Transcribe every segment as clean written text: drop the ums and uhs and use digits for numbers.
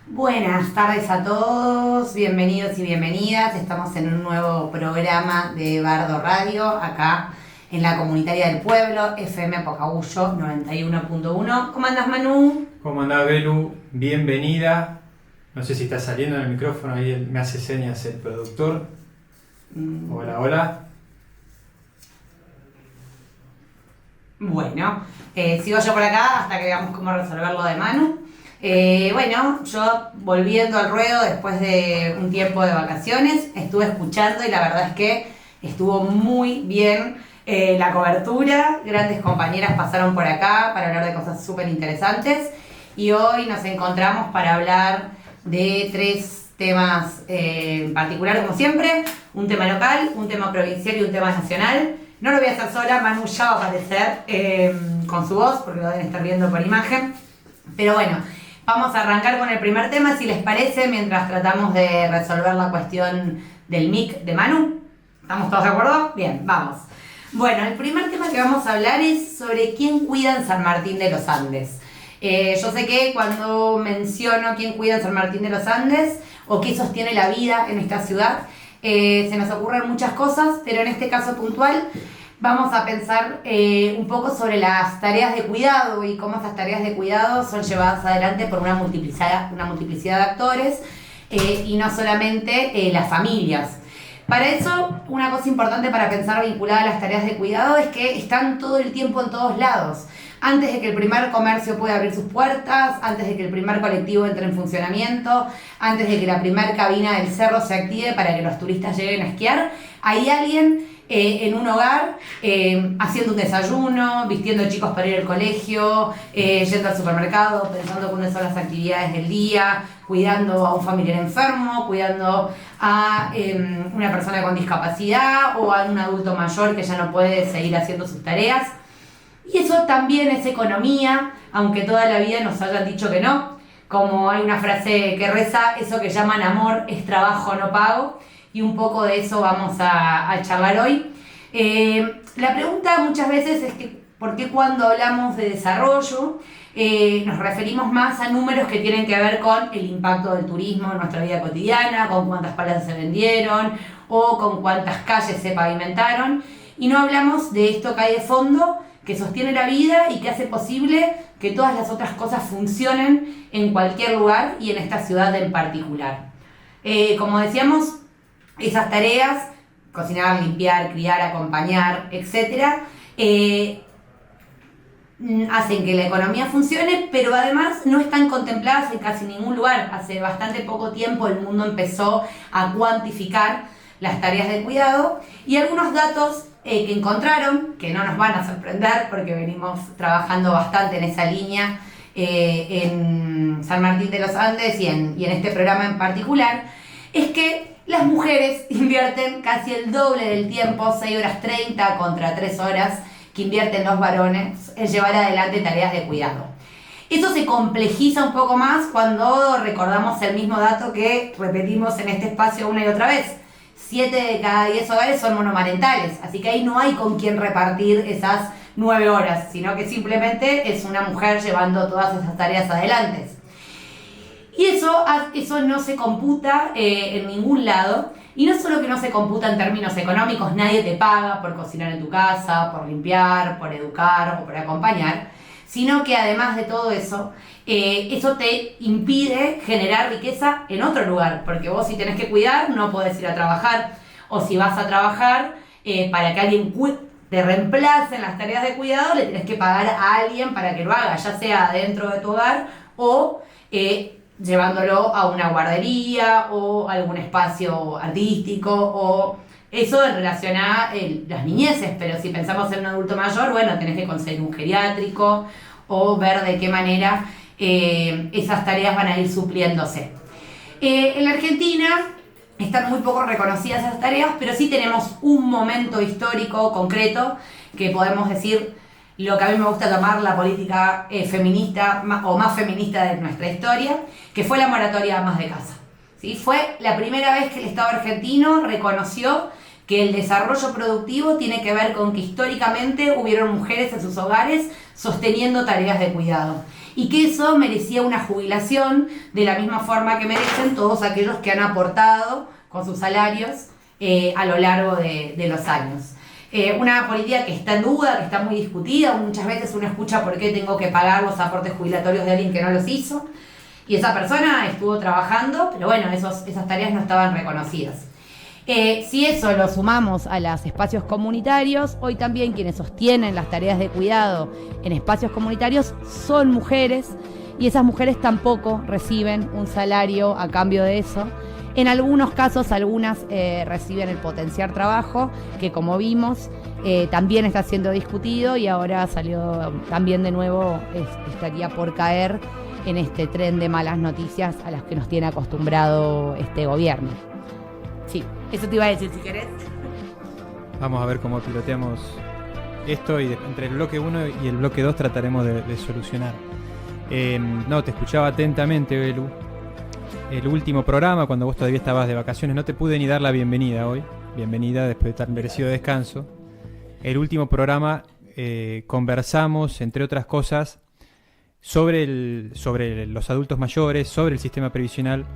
Buenas tardes a todos, bienvenidos y bienvenidas. Estamos en un nuevo programa de Bardo Radio, acá en la Comunitaria del Pueblo, FM Pocahullo 91.1. ¿Cómo andás, Manu? ¿Cómo andás, Belu? Bienvenida. No sé si está saliendo en el micrófono, ahí me hace señas el productor. Hola, hola. Bueno, sigo yo por acá hasta que veamos cómo resolver lo de Manu. Bueno, yo volviendo al ruedo después de un tiempo de vacaciones, estuve escuchando y la verdad es que estuvo muy bien la cobertura. Grandes compañeras pasaron por acá para hablar de cosas súper interesantes y hoy nos encontramos para hablar de tres temas en particular, como siempre: un tema local, un tema provincial y un tema nacional. No lo voy a hacer sola, Manu ya va a aparecer con su voz porque lo deben estar viendo por imagen, pero bueno. Vamos a arrancar con el primer tema, si les parece, mientras tratamos de resolver la cuestión del mic de Manu. ¿Estamos todos de acuerdo? Bien, vamos. Bueno, el primer tema que vamos a hablar es sobre quién cuida en San Martín de los Andes. Yo sé que cuando menciono quién cuida en San Martín de los Andes o qué sostiene la vida en esta ciudad, se nos ocurren muchas cosas, pero en este caso puntual vamos a pensar un poco sobre las tareas de cuidado y cómo esas tareas de cuidado son llevadas adelante por una multiplicidad de actores y no solamente las familias. Para eso, una cosa importante para pensar vinculada a las tareas de cuidado es que están todo el tiempo en todos lados. Antes de que el primer comercio pueda abrir sus puertas, antes de que el primer colectivo entre en funcionamiento, antes de que la primer cabina del cerro se active para que los turistas lleguen a esquiar, hay alguien en un hogar haciendo un desayuno, vistiendo chicos para ir al colegio, yendo al supermercado, pensando cuáles son las actividades del día, cuidando a un familiar enfermo, cuidando a una persona con discapacidad o a un adulto mayor que ya no puede seguir haciendo sus tareas. Y eso también es economía, aunque toda la vida nos hayan dicho que no. Como hay una frase que reza, eso que llaman amor es trabajo no pago. Y un poco de eso vamos a charlar hoy. La pregunta muchas veces es que ¿por qué cuando hablamos de desarrollo nos referimos más a números que tienen que ver con el impacto del turismo en nuestra vida cotidiana, con cuántas paladas se vendieron o con cuántas calles se pavimentaron? Y no hablamos de esto que hay de fondo, que sostiene la vida y que hace posible que todas las otras cosas funcionen en cualquier lugar y en esta ciudad en particular. Como decíamos, esas tareas, cocinar, limpiar, criar, acompañar, etc., hacen que la economía funcione, pero además no están contempladas en casi ningún lugar. Hace bastante poco tiempo el mundo empezó a cuantificar las tareas de cuidado y algunos datos que encontraron, que no nos van a sorprender porque venimos trabajando bastante en esa línea en San Martín de los Andes y en este programa en particular, es que las mujeres invierten casi el doble del tiempo, 6 horas 30 contra 3 horas que invierten los varones en llevar adelante tareas de cuidado. Eso se complejiza un poco más cuando recordamos el mismo dato que repetimos en este espacio una y otra vez. 7 de cada 10 hogares son monomarentales, así que ahí no hay con quién repartir esas 9 horas, sino que simplemente es una mujer llevando todas esas tareas adelante. Y eso no se computa en ningún lado. Y no solo que no se computa en términos económicos, nadie te paga por cocinar en tu casa, por limpiar, por educar o por acompañar, sino que además de todo eso, eso te impide generar riqueza en otro lugar, porque vos si tenés que cuidar no podés ir a trabajar, o si vas a trabajar para que alguien te reemplace en las tareas de cuidado, le tenés que pagar a alguien para que lo haga, ya sea dentro de tu hogar o llevándolo a una guardería o algún espacio artístico, o eso en relación a las niñeces, pero si pensamos en un adulto mayor, bueno, tenés que conseguir un geriátrico o ver de qué manera esas tareas van a ir supliéndose. En la Argentina están muy poco reconocidas esas tareas, pero sí tenemos un momento histórico concreto que podemos decir lo que a mí me gusta llamar la política feminista o más feminista de nuestra historia, que fue la moratoria de amas de casa. ¿Sí? Fue la primera vez que el Estado argentino reconoció que el desarrollo productivo tiene que ver con que históricamente hubieron mujeres en sus hogares sosteniendo tareas de cuidado. y que eso merecía una jubilación de la misma forma que merecen todos aquellos que han aportado con sus salarios a lo largo de los años. Una política que está en duda, que está muy discutida. Muchas veces uno escucha por qué tengo que pagar los aportes jubilatorios de alguien que no los hizo. Y esa persona estuvo trabajando, pero bueno, esas tareas no estaban reconocidas. Si eso lo sumamos a los espacios comunitarios, hoy también quienes sostienen las tareas de cuidado en espacios comunitarios son mujeres, y esas mujeres tampoco reciben un salario a cambio de eso. En algunos casos, algunas reciben el potenciar trabajo, que como vimos también está siendo discutido, y ahora salió también de nuevo, estaría por caer en este tren de malas noticias a las que nos tiene acostumbrado este gobierno. Sí, eso te iba a decir si querés. Vamos a ver cómo piloteamos esto, y entre el bloque 1 y el bloque 2 trataremos de solucionar. No, te escuchaba atentamente, Belu. El último programa, cuando vos todavía estabas de vacaciones, no te pude ni dar la bienvenida hoy. Bienvenida después de tan merecido descanso. El último programa conversamos, entre otras cosas, sobre los adultos mayores, sobre el sistema previsional.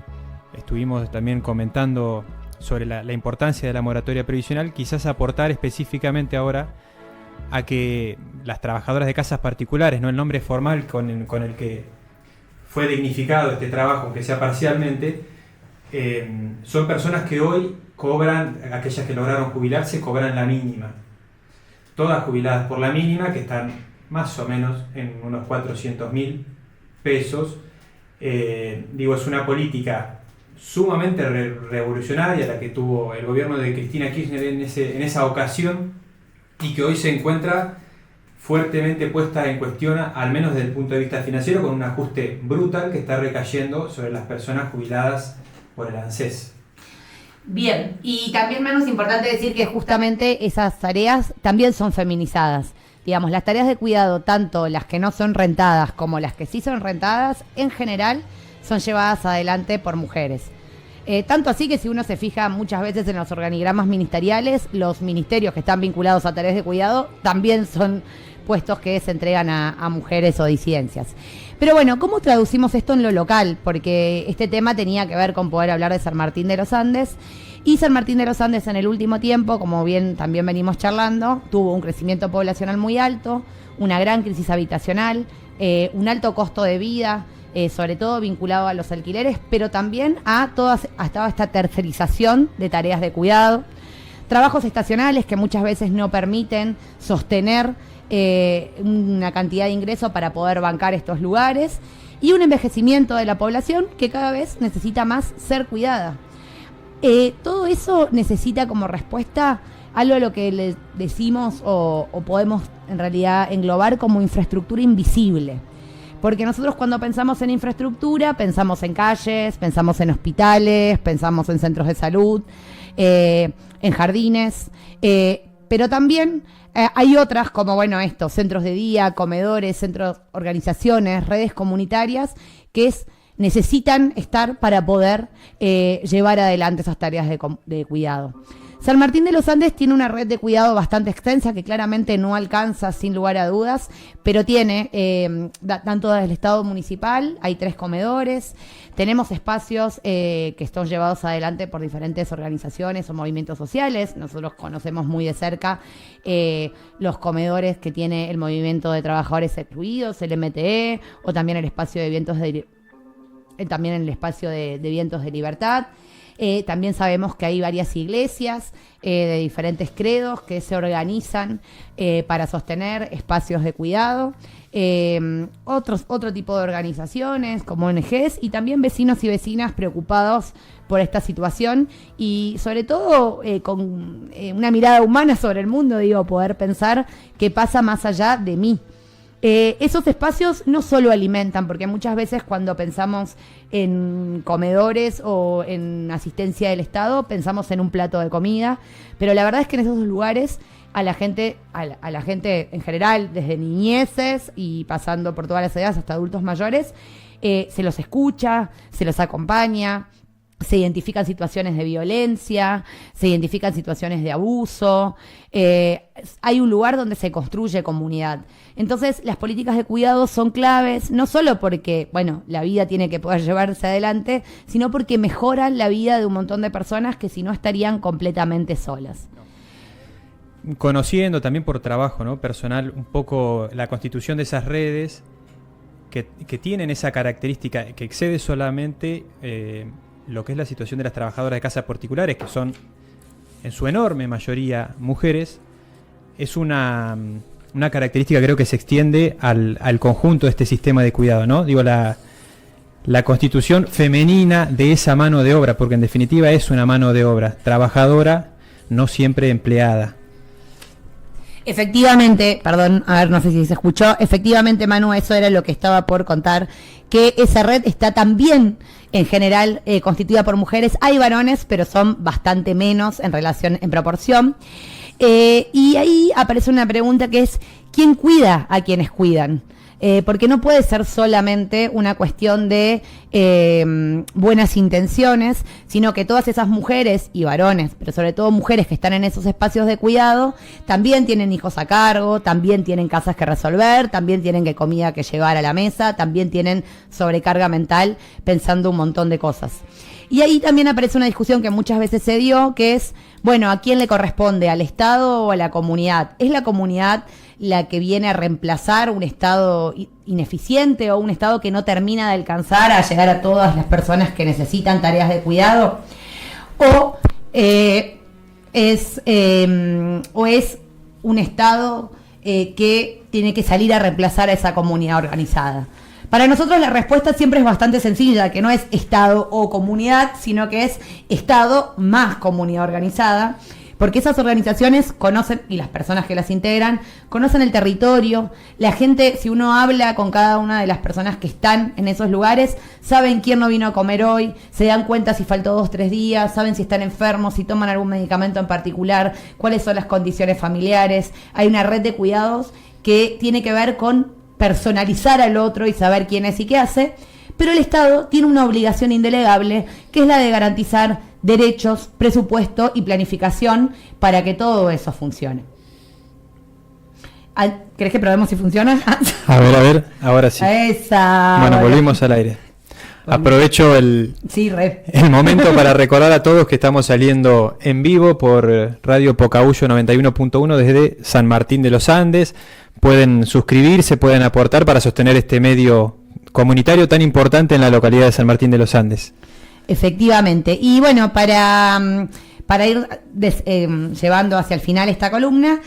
Estuvimos también comentando sobre la importancia de la moratoria previsional, quizás aportar específicamente ahora a que las trabajadoras de casas particulares, no el nombre formal con el que fue dignificado este trabajo, aunque sea parcialmente, son personas que hoy cobran, aquellas que lograron jubilarse, cobran la mínima. Todas jubiladas por la mínima, que están más o menos en unos 400.000 pesos. Es una política sumamente revolucionaria la que tuvo el gobierno de Cristina Kirchner en esa ocasión, y que hoy se encuentra fuertemente puesta en cuestión, al menos desde el punto de vista financiero, con un ajuste brutal que está recayendo sobre las personas jubiladas por el ANSES. Bien, y también menos importante decir que justamente esas tareas también son feminizadas. Digamos, las tareas de cuidado, tanto las que no son rentadas como las que sí son rentadas, en general son llevadas adelante por mujeres. Tanto así que si uno se fija muchas veces en los organigramas ministeriales, los ministerios que están vinculados a tareas de cuidado también son puestos que se entregan a mujeres o disidencias. Pero bueno, ¿cómo traducimos esto en lo local? Porque este tema tenía que ver con poder hablar de San Martín de los Andes. Y San Martín de los Andes en el último tiempo, como bien también venimos charlando, tuvo un crecimiento poblacional muy alto, una gran crisis habitacional, un alto costo de vida, sobre todo vinculado a los alquileres, pero también a toda esta tercerización de tareas de cuidado, trabajos estacionales que muchas veces no permiten sostener una cantidad de ingresos para poder bancar estos lugares, y un envejecimiento de la población que cada vez necesita más ser cuidada. Todo eso necesita como respuesta algo a lo que le decimos o podemos en realidad englobar como infraestructura invisible. Porque nosotros cuando pensamos en infraestructura, pensamos en calles, pensamos en hospitales, pensamos en centros de salud, en jardines, pero también hay otras como, estos centros de día, comedores, centros, organizaciones, redes comunitarias que necesitan estar para poder llevar adelante esas tareas de cuidado. San Martín de los Andes tiene una red de cuidado bastante extensa que claramente no alcanza sin lugar a dudas, pero tiene, tanto desde el Estado municipal, hay 3 comedores, tenemos espacios que están llevados adelante por diferentes organizaciones o movimientos sociales. Nosotros conocemos muy de cerca los comedores que tiene el Movimiento de Trabajadores Excluidos, el MTE, o también el espacio de vientos también en el espacio de Vientos de Libertad. También sabemos que hay varias iglesias de diferentes credos que se organizan para sostener espacios de cuidado, otro tipo de organizaciones como ONGs, y también vecinos y vecinas preocupados por esta situación, y sobre todo con una mirada humana sobre el mundo, poder pensar qué pasa más allá de mí. Esos espacios no solo alimentan, porque muchas veces cuando pensamos en comedores o en asistencia del Estado, pensamos en un plato de comida, pero la verdad es que en esos lugares a la gente en general, desde niñeces y pasando por todas las edades hasta adultos mayores, se los escucha, se los acompaña, se identifican situaciones de violencia, se identifican situaciones de abuso, hay un lugar donde se construye comunidad. Entonces, las políticas de cuidado son claves, no solo porque, bueno, la vida tiene que poder llevarse adelante, sino porque mejoran la vida de un montón de personas que si no estarían completamente solas. Conociendo también por trabajo, ¿no?, personal, un poco la constitución de esas redes que tienen esa característica que excede solamente lo que es la situación de las trabajadoras de casas particulares, que son en su enorme mayoría mujeres, es una característica, creo, que se extiende al conjunto de este sistema de cuidado, ¿no? Digo, la constitución femenina de esa mano de obra, porque en definitiva es una mano de obra trabajadora, no siempre empleada. Efectivamente, perdón, a ver, no sé si se escuchó, efectivamente, Manu, eso era lo que estaba por contar, que esa red está también, en general, constituida por mujeres. Hay varones, pero son bastante menos en proporción. Y ahí aparece una pregunta que es, ¿quién cuida a quienes cuidan? Porque no puede ser solamente una cuestión de buenas intenciones, sino que todas esas mujeres y varones, pero sobre todo mujeres que están en esos espacios de cuidado, también tienen hijos a cargo, también tienen casas que resolver, también tienen comida que llevar a la mesa, también tienen sobrecarga mental pensando un montón de cosas. Y ahí también aparece una discusión que muchas veces se dio, que es, bueno, ¿a quién le corresponde? ¿Al Estado o a la comunidad? ¿Es la comunidad la que viene a reemplazar un Estado ineficiente o un Estado que no termina de alcanzar a llegar a todas las personas que necesitan tareas de cuidado? ¿O es un Estado que tiene que salir a reemplazar a esa comunidad organizada? Para nosotros la respuesta siempre es bastante sencilla, que no es Estado o comunidad, sino que es Estado más comunidad organizada, porque esas organizaciones conocen, y las personas que las integran, conocen el territorio. La gente, si uno habla con cada una de las personas que están en esos lugares, saben quién no vino a comer hoy, se dan cuenta si faltó 2 o 3 días, saben si están enfermos, si toman algún medicamento en particular, cuáles son las condiciones familiares. Hay una red de cuidados que tiene que ver con personalizar al otro y saber quién es y qué hace, pero el Estado tiene una obligación indelegable, que es la de garantizar derechos, presupuesto y planificación para que todo eso funcione. ¿Querés que probemos si funciona? A ver, ahora sí. Esa. Bueno, volvimos al aire. Aprovecho el momento para recordar a todos que estamos saliendo en vivo por Radio Pocahuyo 91.1 desde San Martín de los Andes. Pueden suscribirse, pueden aportar para sostener este medio comunitario tan importante en la localidad de San Martín de los Andes. Efectivamente. Y bueno, para ir llevando hacia el final esta columna,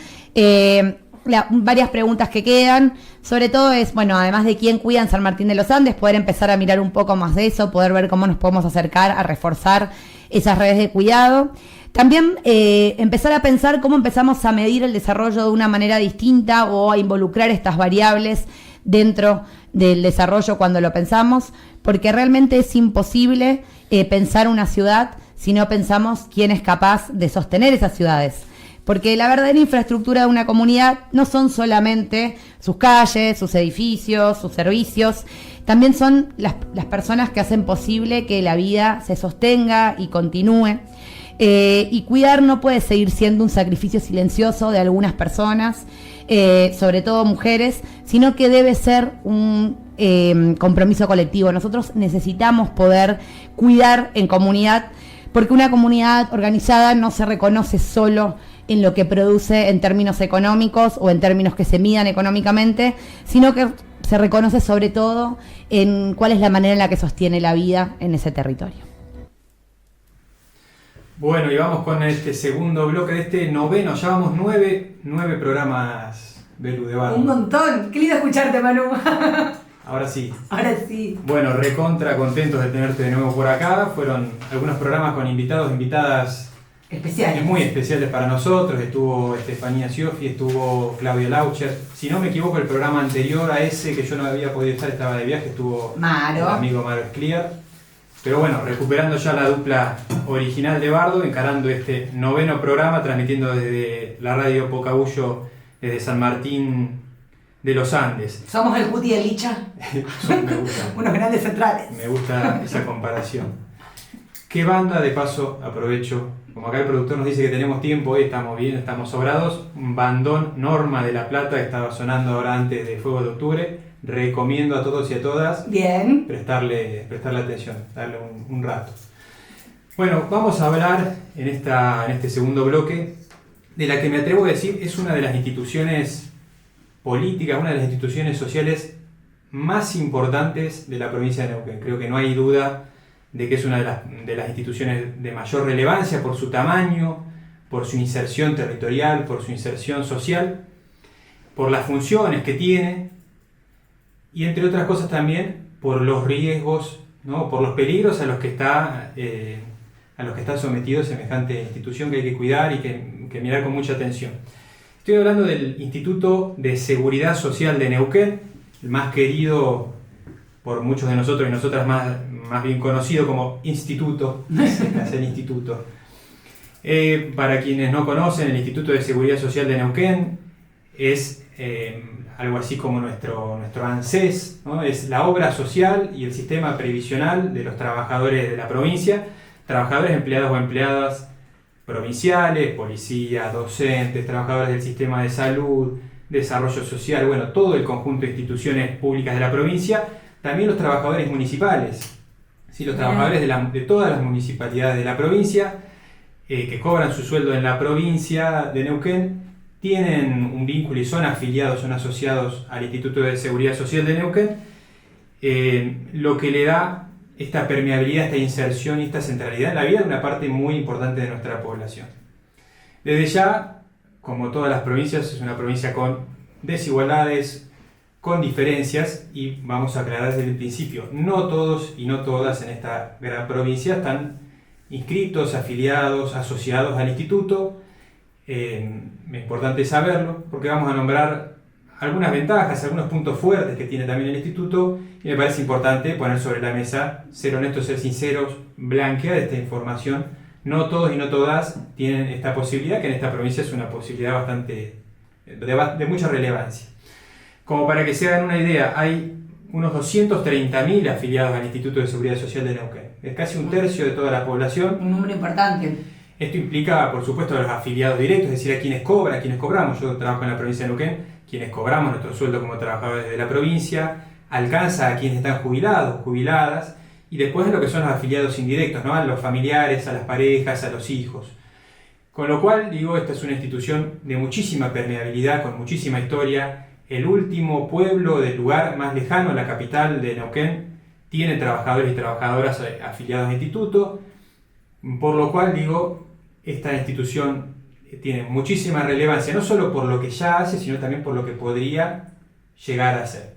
varias preguntas que quedan, sobre todo es, bueno, además de quién cuida en San Martín de los Andes, poder empezar a mirar un poco más de eso, poder ver cómo nos podemos acercar a reforzar esas redes de cuidado. También empezar a pensar cómo empezamos a medir el desarrollo de una manera distinta o a involucrar estas variables dentro del desarrollo cuando lo pensamos, porque realmente es imposible pensar una ciudad si no pensamos quién es capaz de sostener esas ciudades. Porque la verdadera infraestructura de una comunidad no son solamente sus calles, sus edificios, sus servicios, también son las personas que hacen posible que la vida se sostenga y continúe. Y cuidar no puede seguir siendo un sacrificio silencioso de algunas personas, sobre todo mujeres, sino que debe ser un compromiso colectivo. Nosotros necesitamos poder cuidar en comunidad, porque una comunidad organizada no se reconoce solo en lo que produce en términos económicos o en términos que se midan económicamente, sino que se reconoce sobre todo en cuál es la manera en la que sostiene la vida en ese territorio. Bueno, y vamos con este segundo bloque de este noveno, ya vamos 9 programas, Belu, de Bardo. Un montón, qué lindo escucharte, Manu. Ahora sí. Ahora sí. Bueno, recontra contentos de tenerte de nuevo por acá. Fueron algunos programas con invitadas especiales, muy especiales para nosotros. Estuvo Estefanía Siofi, estuvo Claudia Laucher. Si no me equivoco, el programa anterior a ese que yo no había podido estar, estaba de viaje, estuvo Maro. el amigo Maro Escliar. Pero bueno, recuperando ya la dupla original de Bardo, encarando este noveno programa, transmitiendo desde la radio Pocahuyo, desde San Martín de los Andes. Somos el Cuti y el Licha. Me gusta. Unos grandes centrales. Me gusta esa comparación. ¿Qué banda? De paso, aprovecho, como acá el productor nos dice que tenemos tiempo, hoy estamos bien, estamos sobrados, un bandón Norma de La Plata que estaba sonando ahora antes de Fuego de Octubre. Recomiendo a todos y a todas Bien. prestarle atención, darle un rato. Bueno, vamos a hablar en este segundo bloque de la que me atrevo a decir es una de las instituciones políticas, una de las instituciones sociales más importantes de la provincia de Neuquén. Creo que no hay duda de que es una de las instituciones de mayor relevancia por su tamaño, por su inserción territorial, por su inserción social, por las funciones que tiene y entre otras cosas también por los riesgos, ¿no? Por los peligros a los que está sometido semejante institución que hay que cuidar y que mirar con mucha atención. Estoy hablando del Instituto de Seguridad Social de Neuquén, el más querido por muchos de nosotros y nosotras más bien conocido como instituto, es el instituto. Para quienes no conocen, el Instituto de Seguridad Social de Neuquén es algo así como nuestro ANSES, ¿no? Es la obra social y el sistema previsional de los trabajadores de la provincia, trabajadores, empleados o empleadas provinciales, policías, docentes, trabajadores del sistema de salud, desarrollo social, bueno, todo el conjunto de instituciones públicas de la provincia, también los trabajadores municipales, ¿sí? Los trabajadores de todas las municipalidades de la provincia, que cobran su sueldo en la provincia de Neuquén, tienen un vínculo y son afiliados, son asociados al Instituto de Seguridad Social de Neuquén, lo que le da esta permeabilidad, esta inserción y esta centralidad en la vida de una parte muy importante de nuestra población. Desde ya, como todas las provincias, es una provincia con desigualdades, con diferencias, y vamos a aclarar desde el principio, no todos y no todas en esta gran provincia están inscritos, afiliados, asociados al instituto. Es importante saberlo porque vamos a nombrar algunas ventajas, algunos puntos fuertes que tiene también el instituto, y me parece importante poner sobre la mesa, ser honestos, ser sinceros, blanquear esta información. No todos y no todas tienen esta posibilidad, que en esta provincia es una posibilidad bastante de mucha relevancia. Como para que se hagan una idea, hay unos 230.000 afiliados al Instituto de Seguridad Social de Neuquén. Es casi un tercio de toda la población. Un número importante. Esto implica, por supuesto, a los afiliados directos, es decir, a quienes cobran, a quienes cobramos. Yo trabajo en la provincia de Neuquén, quienes cobramos nuestro sueldo como trabajadores de la provincia, alcanza a quienes están jubilados, jubiladas, y después lo que son los afiliados indirectos, ¿no? A los familiares, a las parejas, a los hijos. Con lo cual, digo, esta es una institución de muchísima permeabilidad, con muchísima historia. El último pueblo del lugar más lejano, la capital de Neuquén, tiene trabajadores y trabajadoras afiliados al instituto, por lo cual, digo, esta institución tiene muchísima relevancia, no solo por lo que ya hace, sino también por lo que podría llegar a ser.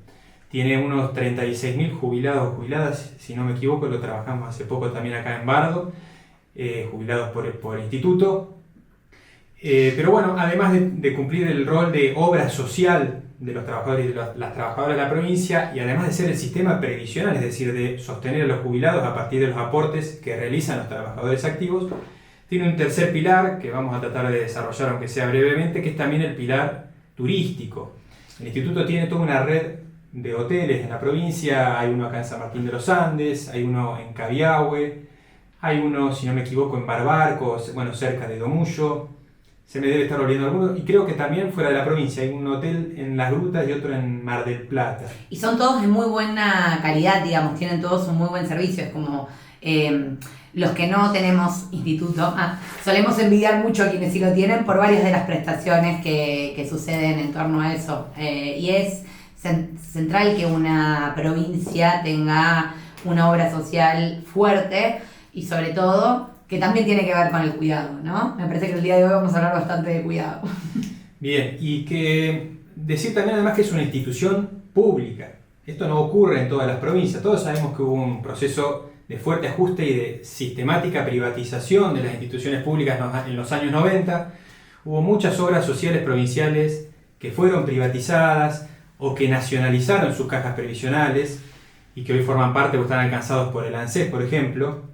Tiene unos 36.000 jubilados o jubiladas, si no me equivoco, lo trabajamos hace poco también acá en Bardo, jubilados por el instituto. Pero bueno, además de cumplir el rol de obra social de los trabajadores y de las trabajadoras de la provincia, y además de ser el sistema previsional, es decir, de sostener a los jubilados a partir de los aportes que realizan los trabajadores activos, tiene un tercer pilar que vamos a tratar de desarrollar, aunque sea brevemente, que es también el pilar turístico. El instituto tiene toda una red de hoteles en la provincia, hay uno acá en San Martín de los Andes, hay uno en Cabiahue, hay uno, si no me equivoco, en Barbarco, bueno, cerca de Domullo. Se me debe estar olvidando alguno, y creo que también fuera de la provincia hay un hotel en Las Grutas y otro en Mar del Plata. Y son todos de muy buena calidad, digamos, tienen todos un muy buen servicio, es como los que no tenemos instituto, solemos envidiar mucho a quienes sí lo tienen por varias de las prestaciones que suceden en torno a eso, y es central que una provincia tenga una obra social fuerte y sobre todo que también tiene que ver con el cuidado, ¿no? Me parece que el día de hoy vamos a hablar bastante de cuidado. Bien, y que decir también además que es una institución pública. Esto no ocurre en todas las provincias. Todos sabemos que hubo un proceso de fuerte ajuste y de sistemática privatización de las instituciones públicas en los años 90. Hubo muchas obras sociales provinciales que fueron privatizadas o que nacionalizaron sus cajas previsionales y que hoy forman parte o están alcanzados por el ANSES, por ejemplo.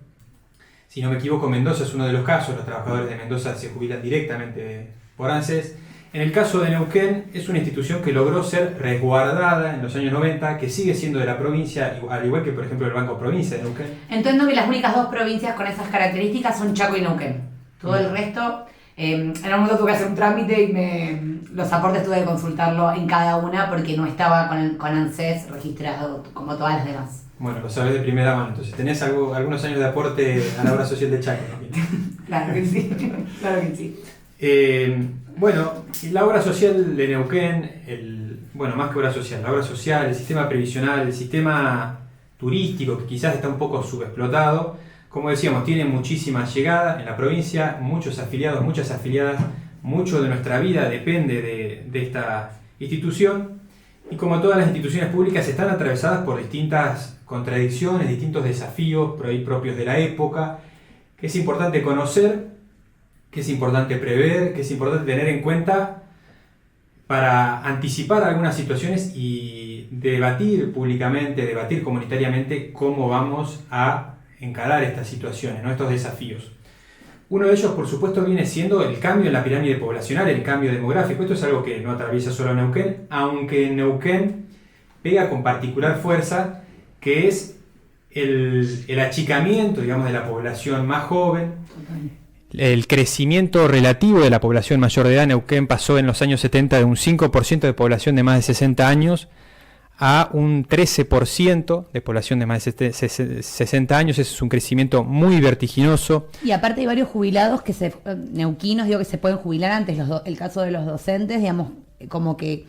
Si no me equivoco, Mendoza es uno de los casos, los trabajadores de Mendoza se jubilan directamente por ANSES. En el caso de Neuquén, es una institución que logró ser resguardada en los años 90, que sigue siendo de la provincia, al igual que, por ejemplo, el Banco Provincia de Neuquén. Entiendo que las únicas dos provincias con esas características son Chaco y Neuquén. Todo el resto, en algún momento tuve que hacer un trámite y los aportes tuve que consultarlo en cada una porque no estaba con ANSES registrado como todas las demás. Bueno, lo sabes de primera mano, entonces tenés algunos años de aporte a la obra social de Chaco, ¿no? Claro que sí, claro que sí. Bueno, la obra social de Neuquén, más que obra social, la obra social, el sistema previsional, el sistema turístico, que quizás está un poco subexplotado, como decíamos, tiene muchísima llegada en la provincia, muchos afiliados, muchas afiliadas, mucho de nuestra vida depende de esta institución, y como todas las instituciones públicas están atravesadas por distintas contradicciones, distintos desafíos propios de la época, que es importante conocer, que es importante prever, que es importante tener en cuenta para anticipar algunas situaciones y debatir públicamente, debatir comunitariamente cómo vamos a encarar estas situaciones, ¿no? Estos desafíos. Uno de ellos, por supuesto, viene siendo el cambio en la pirámide poblacional, el cambio demográfico. Esto es algo que no atraviesa solo Neuquén, aunque en Neuquén pega con particular fuerza, que es el achicamiento, digamos, de la población más joven. El crecimiento relativo de la población mayor de edad. Neuquén pasó en los años 70 de un 5% de población de más de 60 años a un 13% de población de más de 60 años. Ese es un crecimiento muy vertiginoso. Y aparte hay varios jubilados neuquinos, que se pueden jubilar antes. El caso de los docentes, digamos, como que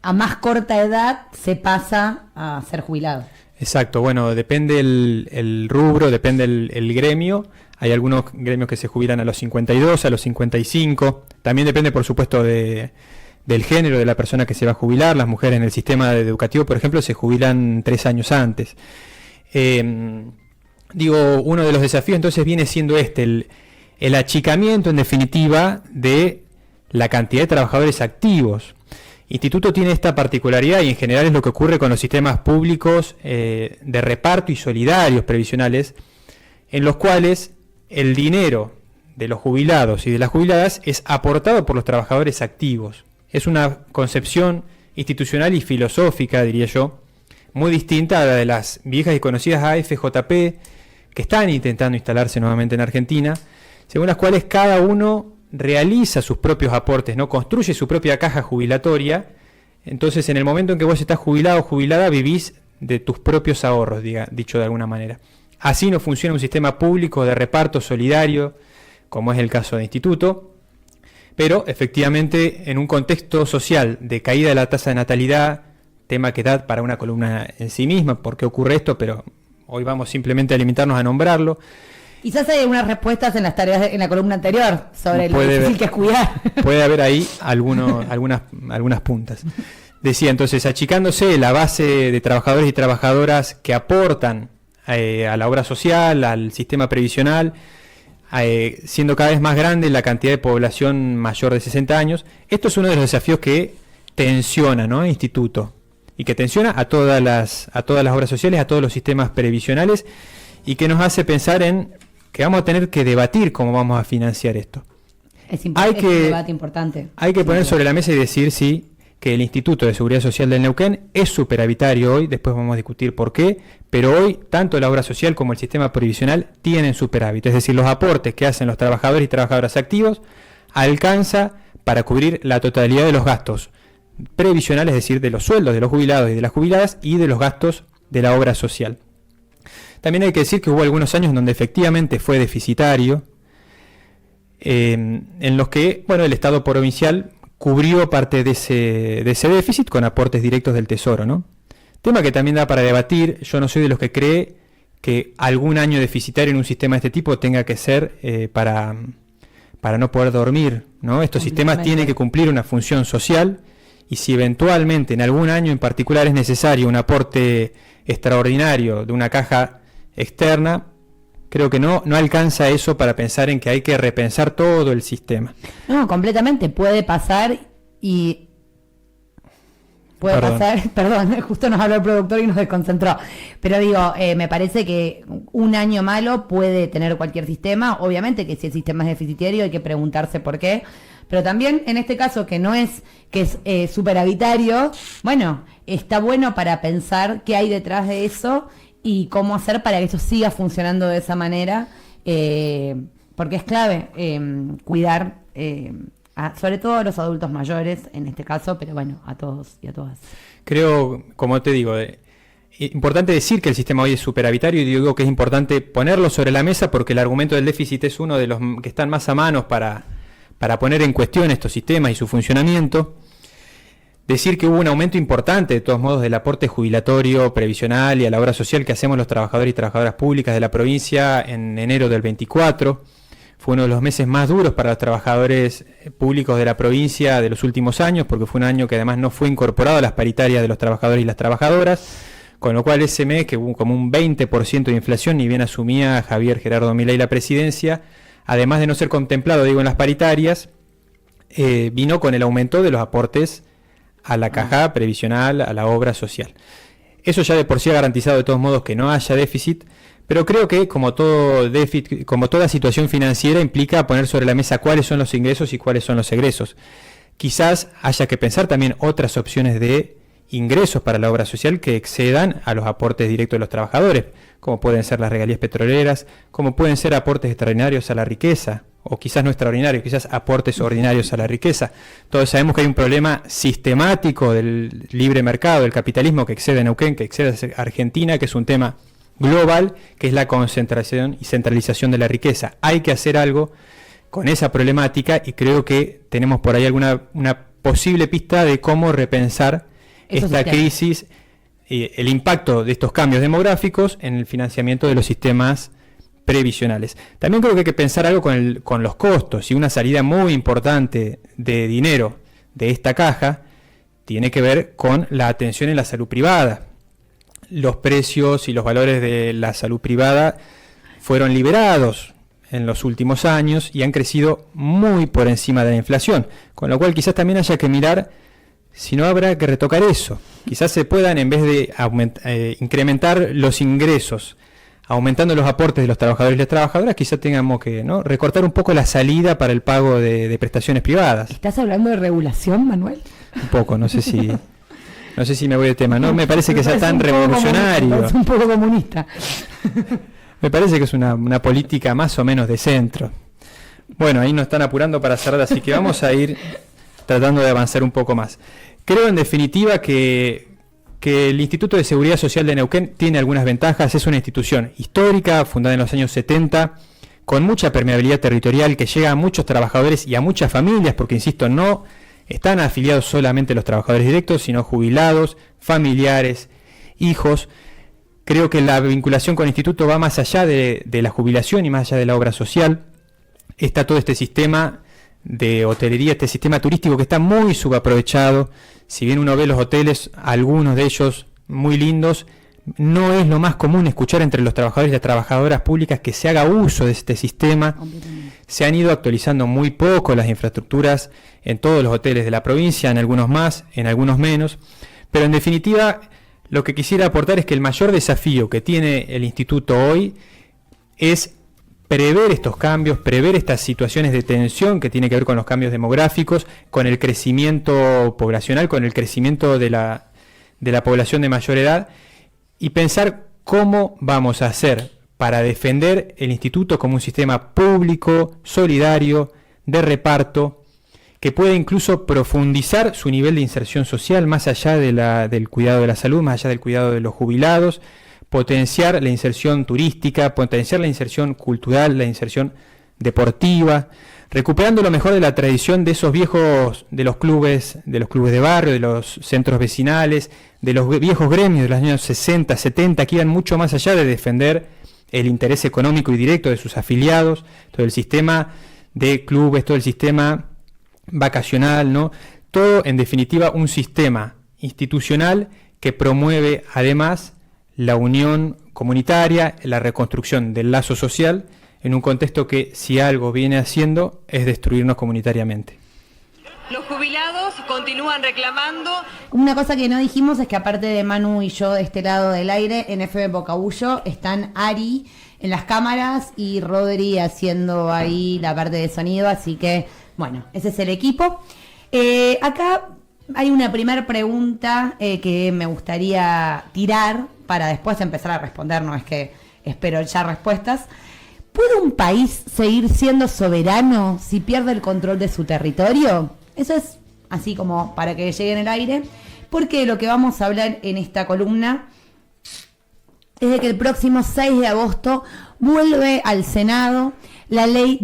a más corta edad se pasa a ser jubilado. Exacto, bueno, depende el rubro, depende el gremio. Hay algunos gremios que se jubilan a los 52, a los 55. También depende, por supuesto, del género de la persona que se va a jubilar. Las mujeres en el sistema educativo, por ejemplo, se jubilan 3 años antes. Uno de los desafíos entonces viene siendo el achicamiento, en definitiva, de la cantidad de trabajadores activos. Instituto tiene esta particularidad y en general es lo que ocurre con los sistemas públicos de reparto y solidarios previsionales, en los cuales el dinero de los jubilados y de las jubiladas es aportado por los trabajadores activos. Es una concepción institucional y filosófica, diría yo, muy distinta a la de las viejas y conocidas AFJP, que están intentando instalarse nuevamente en Argentina, según las cuales cada uno realiza sus propios aportes, ¿no? Construye su propia caja jubilatoria. Entonces, en el momento en que vos estás jubilado o jubilada, vivís de tus propios ahorros, dicho de alguna manera. Así no funciona un sistema público de reparto solidario, como es el caso de Instituto, pero efectivamente en un contexto social de caída de la tasa de natalidad, tema que da para una columna en sí misma, por qué ocurre esto, pero hoy vamos simplemente a limitarnos a nombrarlo. Quizás hay algunas respuestas en las tareas en la columna anterior sobre lo difícil que es cuidar. Puede haber ahí algunas puntas. Decía entonces, achicándose la base de trabajadores y trabajadoras que aportan a la obra social, al sistema previsional, siendo cada vez más grande la cantidad de población mayor de 60 años. Esto es uno de los desafíos que tensiona, ¿no? Instituto, y que tensiona a todas las obras sociales, a todos los sistemas previsionales, y que nos hace pensar en que vamos a tener que debatir cómo vamos a financiar esto. Es un debate importante. Hay que poner sobre la mesa y decir sí, que el Instituto de Seguridad Social del Neuquén es superavitario hoy, después vamos a discutir por qué, pero hoy tanto la obra social como el sistema previsional tienen superávit, es decir, los aportes que hacen los trabajadores y trabajadoras activos alcanza para cubrir la totalidad de los gastos previsionales, es decir, de los sueldos de los jubilados y de las jubiladas y de los gastos de la obra social. También hay que decir que hubo algunos años donde efectivamente fue deficitario, en los que el Estado provincial cubrió parte de ese déficit con aportes directos del Tesoro, ¿no? Tema que también da para debatir. Yo no soy de los que cree que algún año deficitario en un sistema de este tipo tenga que ser para no poder dormir, ¿no? Estos sistemas tienen que cumplir una función social, y si eventualmente en algún año en particular es necesario un aporte extraordinario de una caja externa, creo que no alcanza eso para pensar en que hay que repensar todo el sistema. No, completamente, puede pasar y... Perdón, justo nos habló el productor y nos desconcentró. Pero digo, me parece que un año malo puede tener cualquier sistema. Obviamente que si el sistema es deficitario hay que preguntarse por qué. Pero también en este caso que es superavitario, bueno, está bueno para pensar qué hay detrás de eso y cómo hacer para que eso siga funcionando de esa manera, porque es clave cuidar sobre todo a los adultos mayores en este caso, pero bueno, a todos y a todas. Creo, como te digo, importante decir que el sistema hoy es superavitario y digo que es importante ponerlo sobre la mesa porque el argumento del déficit es uno de los que están más a mano para poner en cuestión estos sistemas y su funcionamiento. Decir que hubo un aumento importante, de todos modos, del aporte jubilatorio, previsional y a la obra social que hacemos los trabajadores y trabajadoras públicas de la provincia en enero del 24. Fue uno de los meses más duros para los trabajadores públicos de la provincia de los últimos años, porque fue un año que además no fue incorporado a las paritarias de los trabajadores y las trabajadoras, con lo cual ese mes, que hubo como un 20% de inflación, ni bien asumía Javier Gerardo Milei la presidencia, además de no ser contemplado, en las paritarias, vino con el aumento de los aportes a la caja previsional, a la obra social. Eso ya de por sí ha garantizado de todos modos que no haya déficit, pero creo que como todo déficit, como toda situación financiera implica poner sobre la mesa cuáles son los ingresos y cuáles son los egresos. Quizás haya que pensar también otras opciones de ingresos para la obra social que excedan a los aportes directos de los trabajadores, como pueden ser las regalías petroleras, como pueden ser aportes extraordinarios a la riqueza, o quizás no extraordinarios, quizás aportes ordinarios a la riqueza. Todos sabemos que hay un problema sistemático del libre mercado, del capitalismo que excede a Neuquén, que excede a Argentina, que es un tema global, que es la concentración y centralización de la riqueza. Hay que hacer algo con esa problemática y creo que tenemos por ahí una posible pista de cómo repensar esta crisis, el impacto de estos cambios demográficos en el financiamiento de los sistemas previsionales. También creo que hay que pensar algo con los costos, y una salida muy importante de dinero de esta caja tiene que ver con la atención en la salud privada. Los precios y los valores de la salud privada fueron liberados en los últimos años y han crecido muy por encima de la inflación, con lo cual quizás también haya que mirar si no habrá que retocar eso. Quizás se puedan, en vez de incrementar los ingresos, aumentando los aportes de los trabajadores y las trabajadoras, quizás tengamos que recortar un poco la salida para el pago de prestaciones privadas. ¿Estás hablando de regulación, Manuel? Un poco, no sé si me voy de tema. No me parece que sea tan revolucionario. Es un poco comunista. Me parece que es una política más o menos de centro. Bueno, ahí nos están apurando para cerrar, así que vamos a ir tratando de avanzar un poco más. Creo en definitiva que el Instituto de Seguridad Social de Neuquén tiene algunas ventajas. Es una institución histórica, fundada en los años 70, con mucha permeabilidad territorial que llega a muchos trabajadores y a muchas familias, porque insisto, no están afiliados solamente los trabajadores directos, sino jubilados, familiares, hijos. Creo que la vinculación con el instituto va más allá de la jubilación y más allá de la obra social. Está todo este sistema de hotelería, este sistema turístico que está muy subaprovechado. Si bien uno ve los hoteles, algunos de ellos muy lindos, no es lo más común escuchar entre los trabajadores y las trabajadoras públicas que se haga uso de este sistema. Se han ido actualizando muy poco las infraestructuras en todos los hoteles de la provincia, en algunos más, en algunos menos, pero en definitiva lo que quisiera aportar es que el mayor desafío que tiene el instituto hoy es prever estos cambios, prever estas situaciones de tensión que tiene que ver con los cambios demográficos, con el crecimiento poblacional, con el crecimiento de la población de mayor edad, y pensar cómo vamos a hacer para defender el instituto como un sistema público, solidario, de reparto, que puede incluso profundizar su nivel de inserción social más allá del cuidado de la salud, más allá del cuidado de los jubilados, potenciar la inserción turística, potenciar la inserción cultural, la inserción deportiva, recuperando lo mejor de la tradición de esos viejos, de los clubes de barrio, de los centros vecinales, de los viejos gremios de los años 60, 70, que iban mucho más allá de defender el interés económico y directo de sus afiliados, todo el sistema de clubes, todo el sistema vacacional, ¿no? Todo, en definitiva, un sistema institucional que promueve además la unión comunitaria, la reconstrucción del lazo social, en un contexto que, si algo viene haciendo, es destruirnos comunitariamente. Los jubilados continúan reclamando. Una cosa que no dijimos es que aparte de Manu y yo de este lado del aire, en FM Bocabullo están Ari en las cámaras y Rodri haciendo ahí la parte de sonido, así que Bueno, ese es el equipo. Acá hay una primera pregunta que me gustaría tirar para después empezar a responder, no es que espero ya respuestas. ¿Puede un país seguir siendo soberano si pierde el control de su territorio? Eso es así como para que llegue en el aire, porque lo que vamos a hablar en esta columna es de que el próximo 6 de agosto vuelve al Senado la ley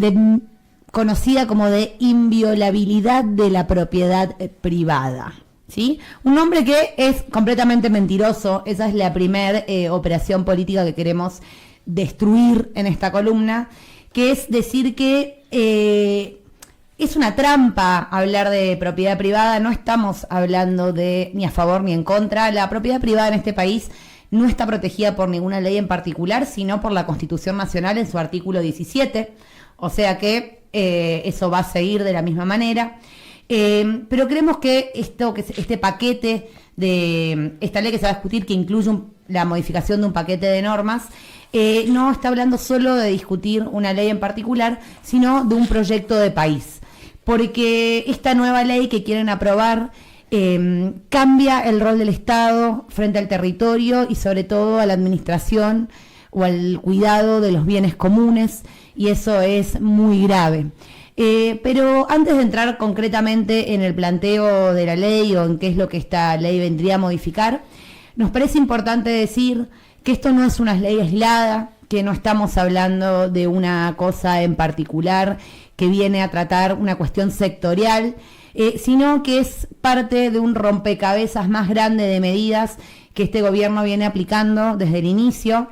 conocida como de inviolabilidad de la propiedad privada, ¿sí? Un nombre que es completamente mentiroso. Esa es la primera operación política que queremos destruir en esta columna, que es decir que es una trampa hablar de propiedad privada. No estamos hablando de ni a favor ni en contra. La propiedad privada en este país no está protegida por ninguna ley en particular, sino por la Constitución Nacional en su artículo 17, o sea que eso va a seguir de la misma manera. Pero creemos que este paquete de esta ley que se va a discutir, que incluye la modificación de un paquete de normas, no está hablando solo de discutir una ley en particular, sino de un proyecto de país, porque esta nueva ley que quieren aprobar cambia el rol del Estado frente al territorio y sobre todo a la administración o al cuidado de los bienes comunes, y eso es muy grave. Pero antes de entrar concretamente en el planteo de la ley o en qué es lo que esta ley vendría a modificar, nos parece importante decir que esto no es una ley aislada, que no estamos hablando de una cosa en particular que viene a tratar una cuestión sectorial, sino que es parte de un rompecabezas más grande de medidas que este gobierno viene aplicando desde el inicio.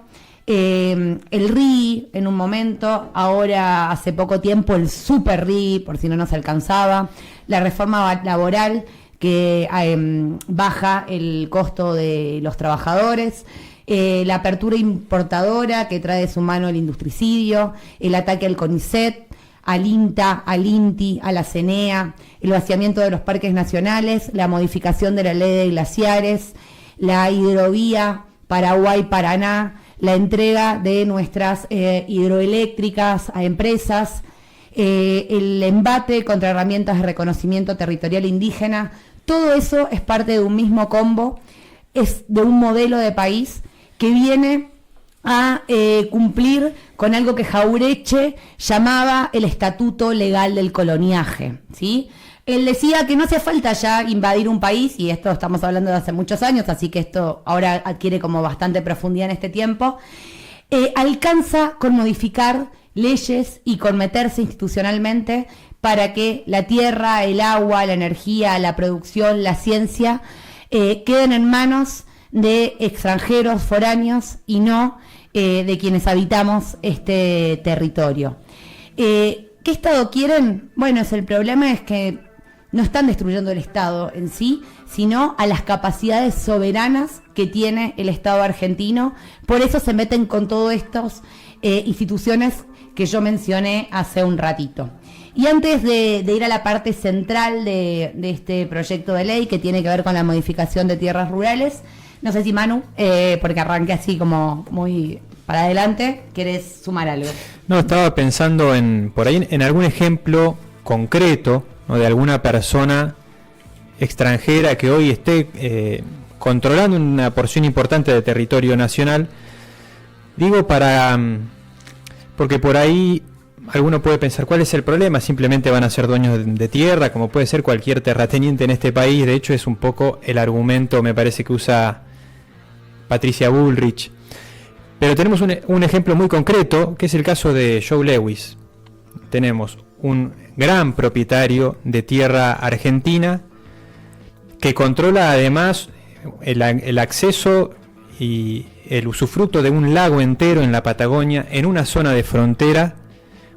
El RI en un momento, ahora hace poco tiempo el super RI, por si no nos alcanzaba, la reforma laboral que baja el costo de los trabajadores, la apertura importadora que trae de su mano el industricidio, el ataque al CONICET, al INTA, al INTI, a la CENEA, el vaciamiento de los parques nacionales, la modificación de la ley de glaciares, la hidrovía Paraguay-Paraná, la entrega de nuestras hidroeléctricas a empresas, el embate contra herramientas de reconocimiento territorial indígena. Todo eso es parte de un mismo combo, es de un modelo de país que viene a cumplir con algo que Jauretche llamaba el estatuto legal del coloniaje, ¿sí? Él decía que no hacía falta ya invadir un país, y esto estamos hablando de hace muchos años, así que esto ahora adquiere como bastante profundidad en este tiempo. Alcanza con modificar leyes y con meterse institucionalmente para que la tierra, el agua, la energía, la producción, la ciencia queden en manos de extranjeros foráneos y no de quienes habitamos este territorio. ¿Qué Estado quieren? Bueno, el problema es que no están destruyendo el Estado en sí, sino a las capacidades soberanas que tiene el Estado argentino. Por eso se meten con todas estas instituciones que yo mencioné hace un ratito. Y antes de ir a la parte central de este proyecto de ley que tiene que ver con la modificación de tierras rurales, no sé si Manu, porque arranqué así como muy para adelante, ¿querés sumar algo? No, estaba pensando por ahí en algún ejemplo concreto, ¿no?, de alguna persona extranjera que hoy esté controlando una porción importante de territorio nacional. Digo porque por ahí alguno puede pensar, ¿cuál es el problema? Simplemente van a ser dueños de tierra, como puede ser cualquier terrateniente en este país. De hecho, es un poco el argumento, me parece, que usa Patricia Bullrich. Pero tenemos un ejemplo muy concreto, que es el caso de Joe Lewis. Tenemos un gran propietario de tierra argentina que controla además el acceso y el usufructo de un lago entero en la Patagonia, en una zona de frontera.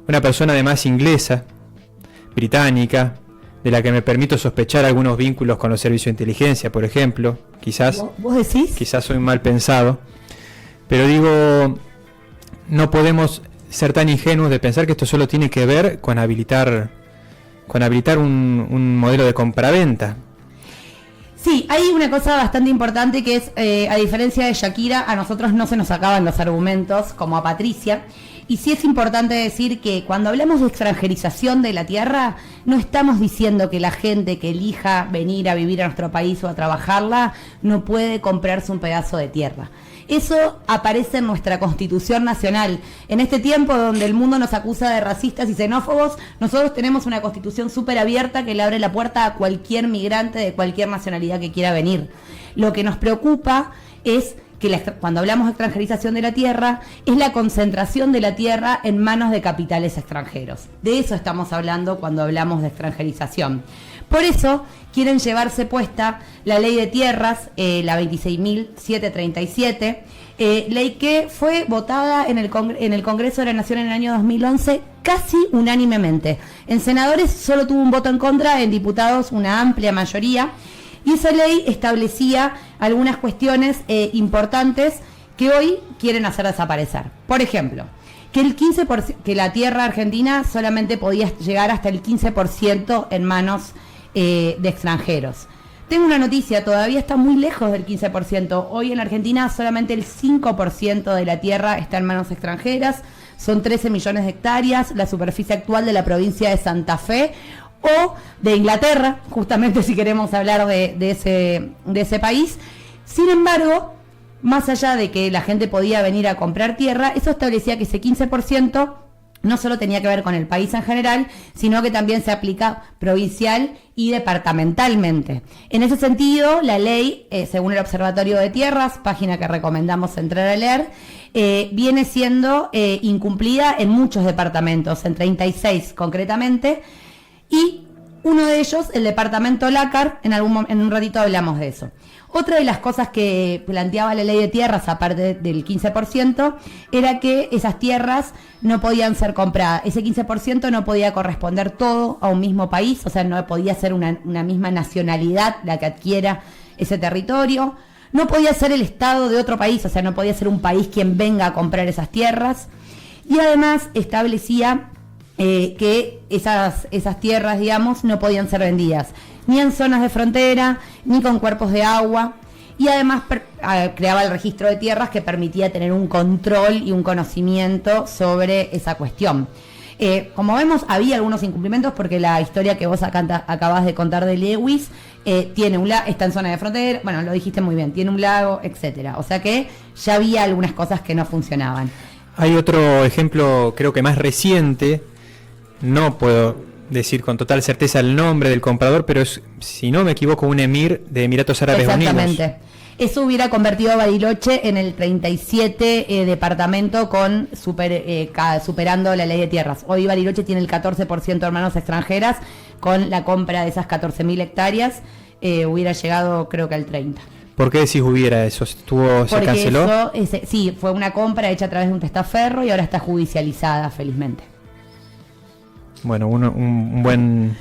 Una persona además inglesa, británica, de la que me permito sospechar algunos vínculos con los servicios de inteligencia, por ejemplo. Quizás, ¿Vos decís? Quizás soy mal pensado, pero digo, no podemos ser tan ingenuos de pensar que esto solo tiene que ver con habilitar un modelo de compraventa. Sí, hay una cosa bastante importante que es, a diferencia de Shakira, a nosotros no se nos acaban los argumentos, como a Patricia, Y sí es importante decir que cuando hablamos de extranjerización de la tierra, no estamos diciendo que la gente que elija venir a vivir a nuestro país o a trabajarla no puede comprarse un pedazo de tierra. Eso aparece en nuestra Constitución Nacional. En este tiempo donde el mundo nos acusa de racistas y xenófobos, nosotros tenemos una Constitución súper abierta que le abre la puerta a cualquier migrante de cualquier nacionalidad que quiera venir. Lo que nos preocupa es que cuando hablamos de extranjerización de la tierra, es la concentración de la tierra en manos de capitales extranjeros. De eso estamos hablando cuando hablamos de extranjerización. Por eso quieren llevarse puesta la ley de tierras, la 26.737, ley que fue votada en el Congreso de la Nación en el año 2011 casi unánimemente. En senadores solo tuvo un voto en contra, en diputados una amplia mayoría. Y esa ley establecía algunas cuestiones importantes que hoy quieren hacer desaparecer. Por ejemplo, que la tierra argentina solamente podía llegar hasta el 15% en manos de extranjeros. Tengo una noticia, todavía está muy lejos del 15%. Hoy en Argentina solamente el 5% de la tierra está en manos extranjeras. Son 13 millones de hectáreas, la superficie actual de la provincia de Santa Fe o de Inglaterra, justamente si queremos hablar de ese país. Sin embargo, más allá de que la gente podía venir a comprar tierra, eso establecía que ese 15% no solo tenía que ver con el país en general, sino que también se aplica provincial y departamentalmente. En ese sentido, la ley, según el Observatorio de Tierras, página que recomendamos entrar a leer, viene siendo incumplida en muchos departamentos, en 36 concretamente, y uno de ellos, el departamento Lácar, en un ratito hablamos de eso. Otra de las cosas que planteaba la ley de tierras, aparte del 15%, era que esas tierras no podían ser compradas. Ese 15% no podía corresponder todo a un mismo país, o sea, no podía ser una misma nacionalidad la que adquiera ese territorio. No podía ser el Estado de otro país, o sea, no podía ser un país quien venga a comprar esas tierras. Y además establecía que esas tierras, digamos, no podían ser vendidas ni en zonas de frontera, ni con cuerpos de agua, y además creaba el registro de tierras que permitía tener un control y un conocimiento sobre esa cuestión. Como vemos, había algunos incumplimientos porque la historia que vos acabas de contar de Lewis está en zona de frontera, bueno, lo dijiste muy bien, tiene un lago, etcétera. O sea que ya había algunas cosas que no funcionaban. Hay otro ejemplo, creo que más reciente, no puedo decir con total certeza el nombre del comprador, pero es, si no me equivoco, un emir de Emiratos Árabes Unidos. Exactamente. Eso hubiera convertido a Bariloche en el 37 departamento superando la ley de tierras. Hoy Bariloche tiene el 14% de manos extranjeras, con la compra de esas 14.000 hectáreas hubiera llegado creo que al 30%. ¿Por qué decís hubiera eso? ¿Se canceló? Sí, fue una compra hecha a través de un testaferro y ahora está judicializada, felizmente. Bueno, un buen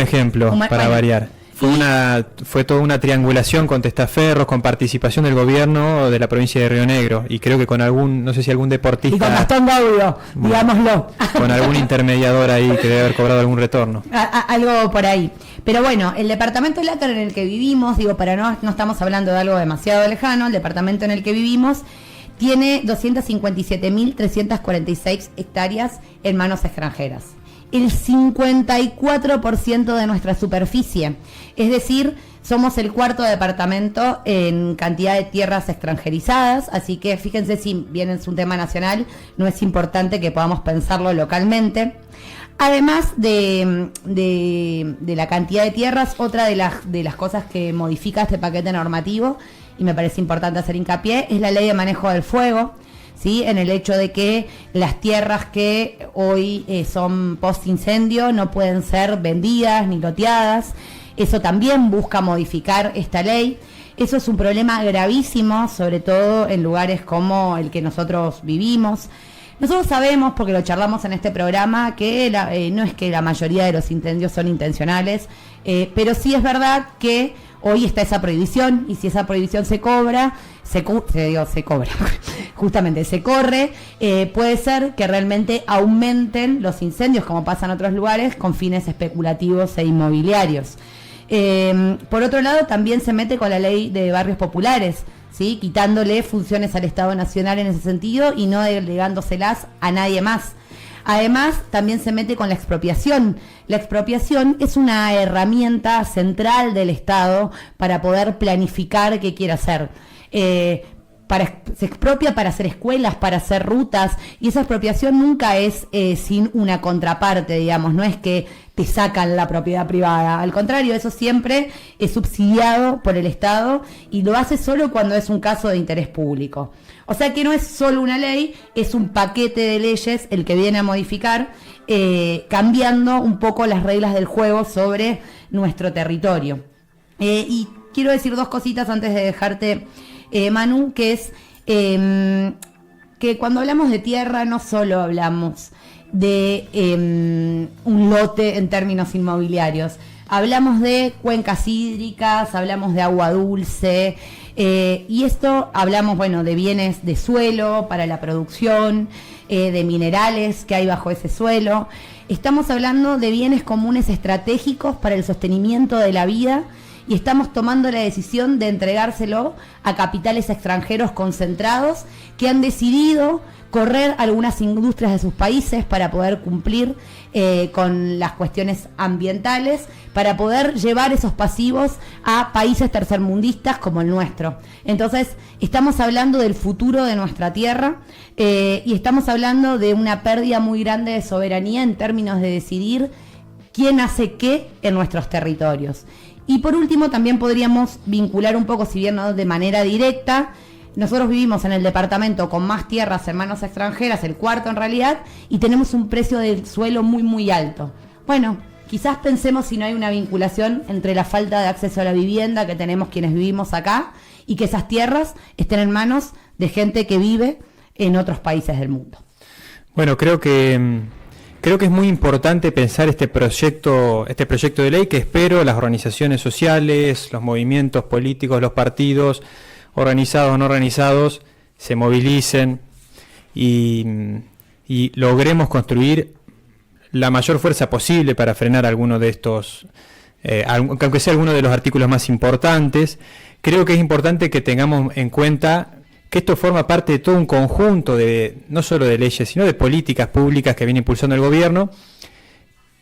ejemplo para variar. Fue toda una triangulación con testaferros, con participación del gobierno de la provincia de Río Negro, y creo que con no sé si algún deportista. Y con Gastón Gaudio, digámoslo. Con algún intermediador ahí que debe haber cobrado algún retorno. Algo por ahí. Pero bueno, el departamento de Lácar en el que vivimos, no estamos hablando de algo demasiado lejano, el departamento en el que vivimos tiene 257.346 hectáreas en manos extranjeras. El 54% de nuestra superficie, es decir, somos el cuarto departamento en cantidad de tierras extranjerizadas, así que fíjense, si bien es un tema nacional, no es importante que podamos pensarlo localmente. Además de la cantidad de tierras, otra de las cosas que modifica este paquete normativo, y me parece importante hacer hincapié, es la ley de manejo del fuego, ¿sí? En el hecho de que las tierras que hoy son post-incendio no pueden ser vendidas ni loteadas. Eso también busca modificar esta ley. Eso es un problema gravísimo, sobre todo en lugares como el que nosotros vivimos. Nosotros sabemos, porque lo charlamos en este programa, que no es que la mayoría de los incendios son intencionales, pero sí es verdad que hoy está esa prohibición, y si esa prohibición se corre, puede ser que realmente aumenten los incendios, como pasa en otros lugares, con fines especulativos e inmobiliarios. Por otro lado, también se mete con la ley de barrios populares, ¿sí? Quitándole funciones al Estado Nacional en ese sentido y no delegándoselas a nadie más. Además, también se mete con la expropiación. La expropiación es una herramienta central del Estado para poder planificar qué quiere hacer. Se expropia para hacer escuelas, para hacer rutas, y esa expropiación nunca es sin una contraparte, digamos, no es que te sacan la propiedad privada, al contrario, eso siempre es subsidiado por el Estado y lo hace solo cuando es un caso de interés público. O sea que no es solo una ley, es un paquete de leyes el que viene a modificar, cambiando un poco las reglas del juego sobre nuestro territorio. Y quiero decir dos cositas antes de dejarte, Manu, que es que cuando hablamos de tierra no solo hablamos de un lote en términos inmobiliarios, hablamos de cuencas hídricas, hablamos de agua dulce, y esto hablamos, bueno, de bienes de suelo para la producción, de minerales que hay bajo ese suelo. Estamos hablando de bienes comunes estratégicos para el sostenimiento de la vida, y estamos tomando la decisión de entregárselo a capitales extranjeros concentrados que han decidido correr algunas industrias de sus países para poder cumplir con las cuestiones ambientales, para poder llevar esos pasivos a países tercermundistas como el nuestro. Entonces, estamos hablando del futuro de nuestra tierra y estamos hablando de una pérdida muy grande de soberanía en términos de decidir quién hace qué en nuestros territorios. Y por último, también podríamos vincular un poco, si bien no de manera directa, nosotros vivimos en el departamento con más tierras en manos extranjeras, el cuarto en realidad, y tenemos un precio del suelo muy, muy alto. Bueno, quizás pensemos si no hay una vinculación entre la falta de acceso a la vivienda que tenemos quienes vivimos acá y que esas tierras estén en manos de gente que vive en otros países del mundo. Bueno, creo que es muy importante pensar este proyecto de ley que espero las organizaciones sociales, los movimientos políticos, los partidos, organizados o no organizados, se movilicen y logremos construir la mayor fuerza posible para frenar alguno de estos, aunque sea alguno de los artículos más importantes. Creo que es importante que tengamos en cuenta que esto forma parte de todo un conjunto de, no solo de leyes, sino de políticas públicas que viene impulsando el gobierno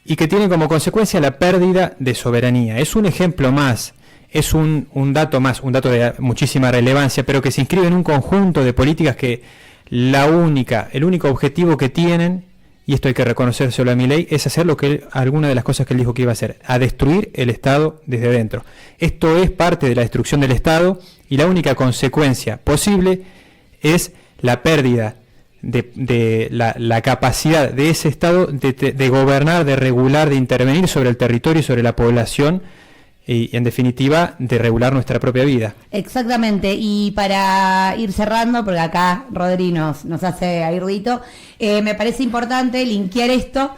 y que tienen como consecuencia la pérdida de soberanía. Es un ejemplo más, es un dato más, un dato de muchísima relevancia, pero que se inscribe en un conjunto de políticas que el único objetivo que tienen, y esto hay que reconocérselo a Milei, es hacer alguna de las cosas que él dijo que iba a hacer, a destruir el Estado desde dentro. Esto es parte de la destrucción del Estado y la única consecuencia posible es la pérdida de la capacidad de ese Estado de gobernar, de regular, de intervenir sobre el territorio y sobre la población y en definitiva de regular nuestra propia vida. Exactamente, y para ir cerrando, porque acá Rodri nos hace ahí ruidito, me parece importante linkear esto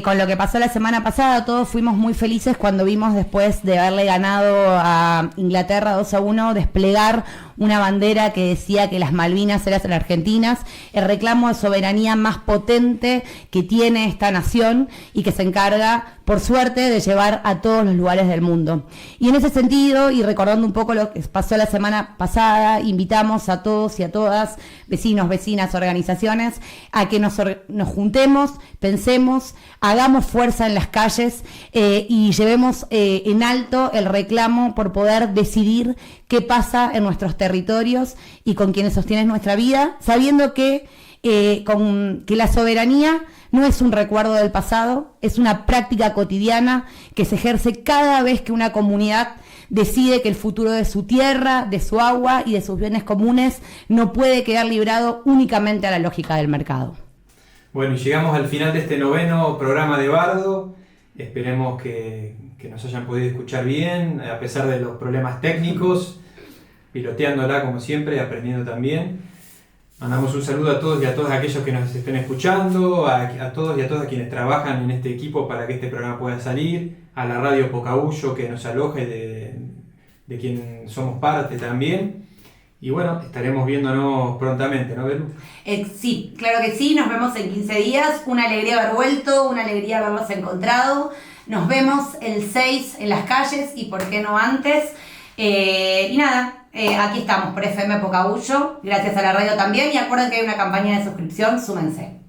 con lo que pasó la semana pasada. Todos fuimos muy felices cuando vimos, después de haberle ganado a Inglaterra 2-1, desplegar una bandera que decía que las Malvinas eran argentinas, el reclamo de soberanía más potente que tiene esta nación y que se encarga, por suerte, de llevar a todos los lugares del mundo. Y en ese sentido, y recordando un poco lo que pasó la semana pasada, invitamos a todos y a todas, vecinos, vecinas, organizaciones, a que nos juntemos, pensemos, hagamos fuerza en las calles y llevemos en alto el reclamo por poder decidir qué pasa en nuestros territorios y con quienes sostienen nuestra vida, sabiendo que la soberanía no es un recuerdo del pasado, es una práctica cotidiana que se ejerce cada vez que una comunidad decide que el futuro de su tierra, de su agua y de sus bienes comunes no puede quedar librado únicamente a la lógica del mercado. Bueno, y llegamos al final de este 9º programa de Bardo. Esperemos que nos hayan podido escuchar bien, a pesar de los problemas técnicos, piloteándola como siempre, aprendiendo también. Mandamos un saludo a todos y a todos aquellos que nos estén escuchando, a todos y a todas quienes trabajan en este equipo para que este programa pueda salir, a la radio Pocahuyo que nos aloja y de quien somos parte también. Y bueno, estaremos viéndonos prontamente, ¿no, Belu? Sí, claro que sí, nos vemos en 15 días. Una alegría haber vuelto, una alegría haberlos encontrado. Nos vemos el 6 en las calles y por qué no antes. Y nada, Aquí estamos por FM Pocahullo, gracias a la radio también, y acuerden que hay una campaña de suscripción, súmense.